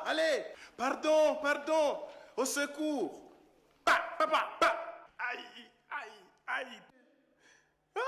Allez, pardon, pardon, au secours. Papa. Aïe, aïe, aïe. Ah!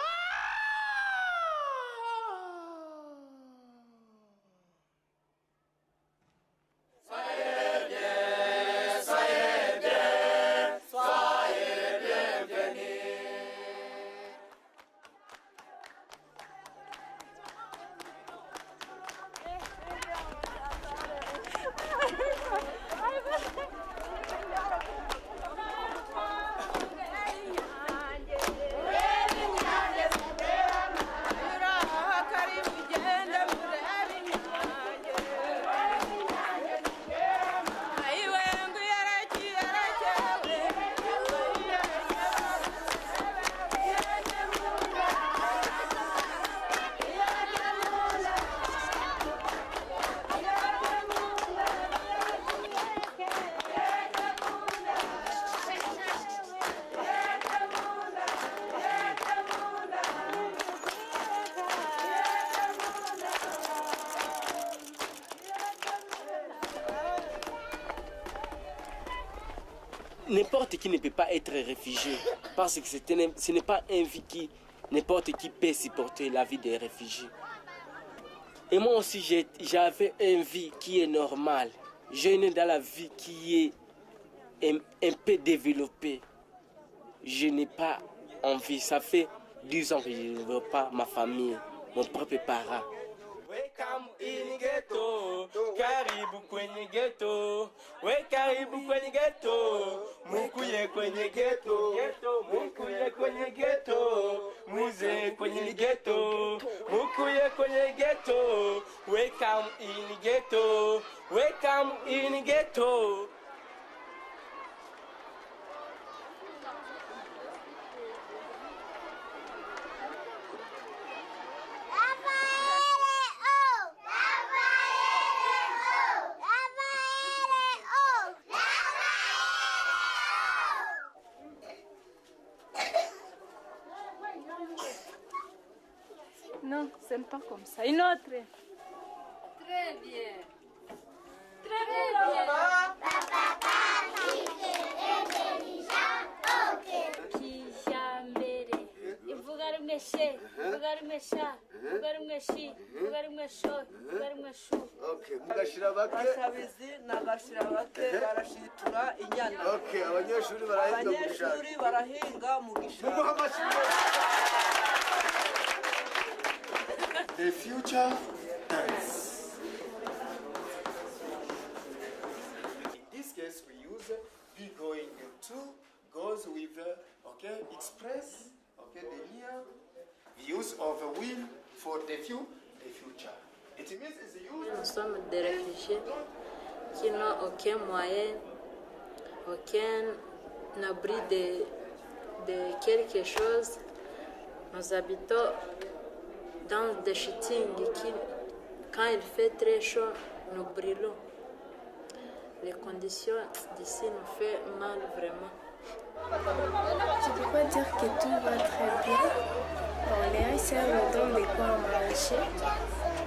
N'importe qui ne peut pas être réfugié parce que ce n'est pas un vie qui n'importe qui peut supporter la vie des réfugiés. Et moi aussi j'avais une vie qui est normale. J'ai né dans la vie qui est un peu développée. Je n'ai pas envie, ça fait 10 ans que je ne vois pas ma famille, mon propre parent. Welcome in ghetto, karibu kwenye ghetto. We karibu kwenye ghetto, mukuye kwenye ghetto. Mukuye kwenye ghetto, muze kwenye ghetto. Mukuye kwenye ghetto. Welcome in ghetto, welcome in ghetto. Non, ce n'est pas comme ça. Une autre. Très bien. Très bien. Kijambere. Ivuga rimwe she, ivuga rimwe sha, ivuga rimwe shi, ivuga rimwe sho, ivuga rimwe shu. Okay, mugashira bake. Bashabizi nagashira bake barashitura inyana. Okay, abanyeshuri barahinga mu gishanga. Abanyeshuri barahinga mu gishanga. Mumuha amashyi. The future dance. In this case, we use be going to goes with okay express okay the near use of a will for the future. It means it's the use. Nous sommes des réfugiés qui n'ont aucun moyen, aucun abri de quelque chose. Nous habitons dans des shittings qui, quand il fait très chaud, nous brûlons. Les conditions d'ici nous font mal vraiment. Je ne peux pas dire que tout va très bien. Bon, les Haïtiens nous donnent de quoi manger,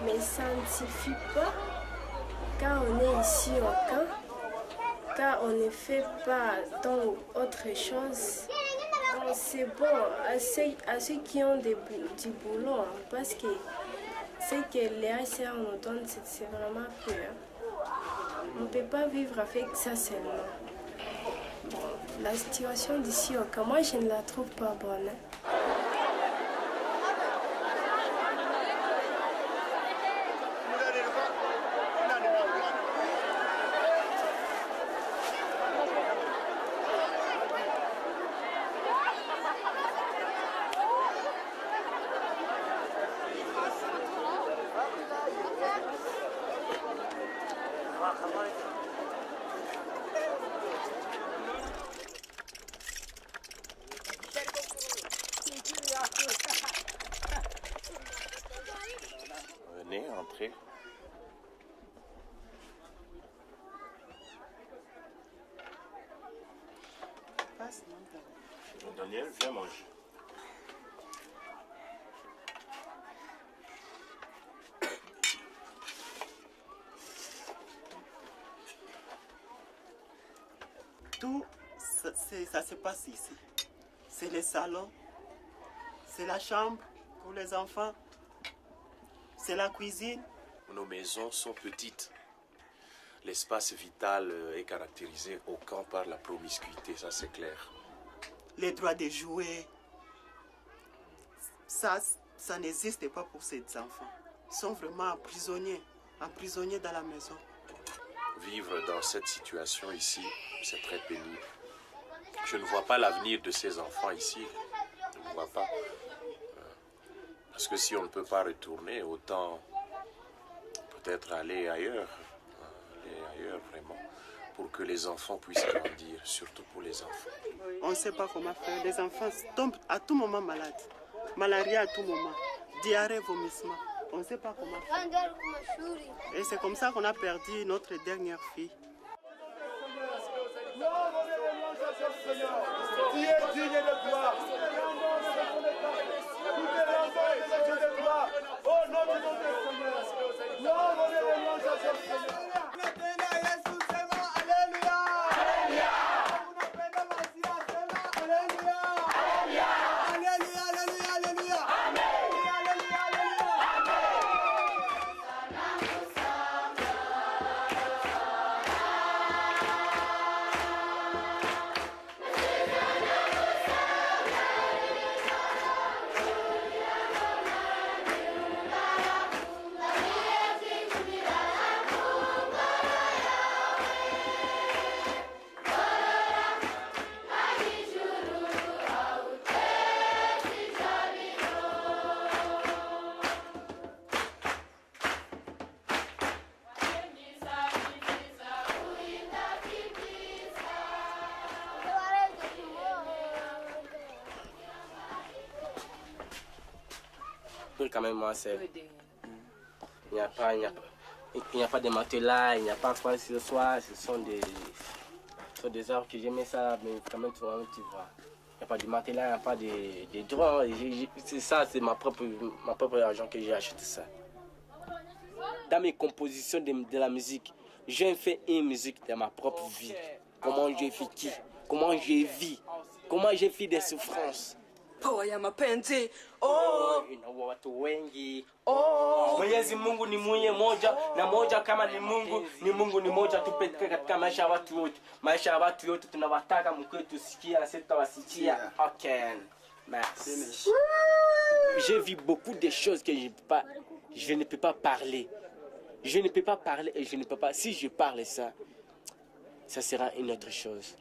mais ça ne suffit pas quand on est ici au camp, quand on ne fait pas donc autre chose. Donc c'est bon à ceux qui ont du boulot, parce que ce que les Haïtiens nous donnent, c'est vraiment peu. On ne peut pas vivre avec ça seulement. Bon, la situation d'ici au camp, moi je ne la trouve pas bonne. Venez, entrez. Daniel, viens manger. Tout, ça se passe ici. C'est le salon, c'est la chambre pour les enfants, c'est la cuisine. Nos maisons sont petites. L'espace vital est caractérisé au camp par la promiscuité, ça c'est clair. Les droits de jouer, ça n'existe pas pour ces enfants. Ils sont vraiment emprisonnés dans la maison. Vivre dans cette situation ici, c'est très pénible. Je ne vois pas l'avenir de ces enfants ici. Je ne vois pas. Parce que si on ne peut pas retourner, autant peut-être aller ailleurs. Aller ailleurs vraiment. Pour que les enfants puissent grandir, surtout pour les enfants. On ne sait pas comment faire. Les enfants tombent à tout moment malades. Malaria à tout moment. Diarrhée, vomissement. On ne sait pas comment faire. Et c'est comme ça qu'on a perdu notre dernière fille. Tu es digne de toi. Au nom de notre Seigneur. Gloire et louange à ton Seigneur. Quand même, moi, c'est... Il n'y a pas de matelas, il n'y a pas quoi ce soir. Ce sont des arbres que j'aimais ça, mais quand même, tu vois. Il n'y a pas de matelas, il n'y a pas de droits. C'est ça, c'est ma propre argent que j'ai acheté ça. Dans mes compositions de la musique, j'ai fait une musique de ma propre vie. Comment j'ai vécu, comment j'ai vis, comment j'ai fait des souffrances. Power ya mapenzi. Oh, ina watu wengi. Oh, Mwenyezi Mungu ni mwenye moja na moja kama ni Mungu ni moja tu pekee katika maisha ya watu wote. Maisha ya watu wote tunawataka mkwetu tusikia na sisi tutawasikia. Okay. Merci. J'ai vu beaucoup de choses que je ne peux pas parler. Je ne peux pas parler et je ne peux pas. Si je parle ça sera une autre chose.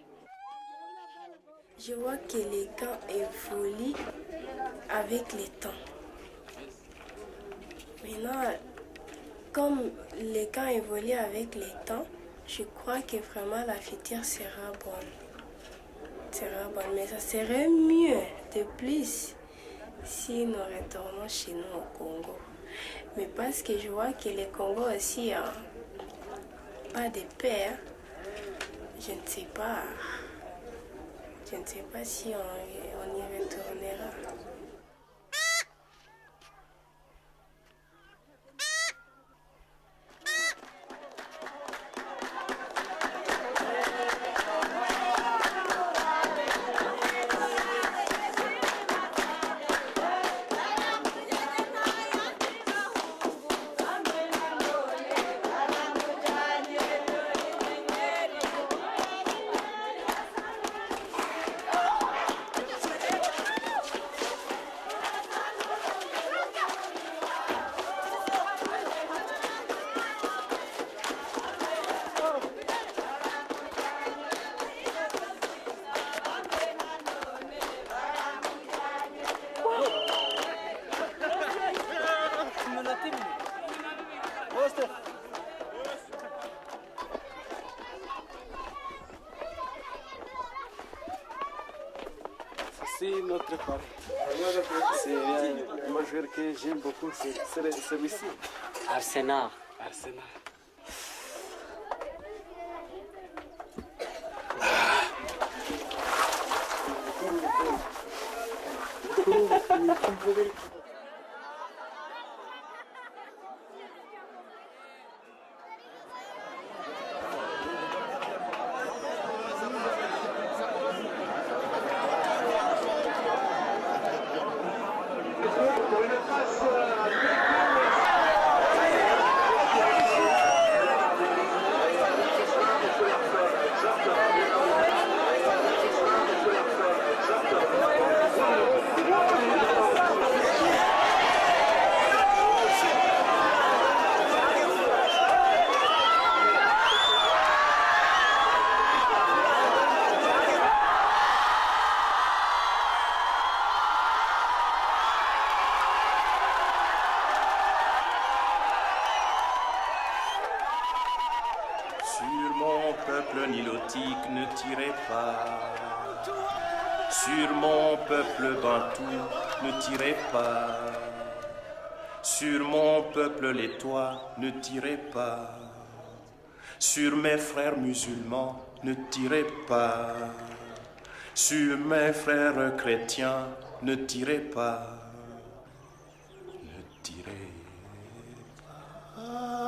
Je vois que les camps évoluent avec le temps. Maintenant, comme les camps évoluent avec le temps, je crois que vraiment la future sera bonne. Mais ça serait mieux de plus si nous retournons chez nous au Congo. Mais parce que je vois que le Congo aussi n'a pas de paix, je ne sais pas. Je ne sais pas si on y retournera. C'est notre part. C'est un joueur que j'aime beaucoup, c'est celui-ci. Arsenal. pacifique, ne tirez pas. Sur mon peuple bantou, ne tirez pas. Sur mon peuple lettois, ne tirez pas. Sur mes frères musulmans, ne tirez pas. Sur mes frères chrétiens, ne tirez pas. Ne tirez pas.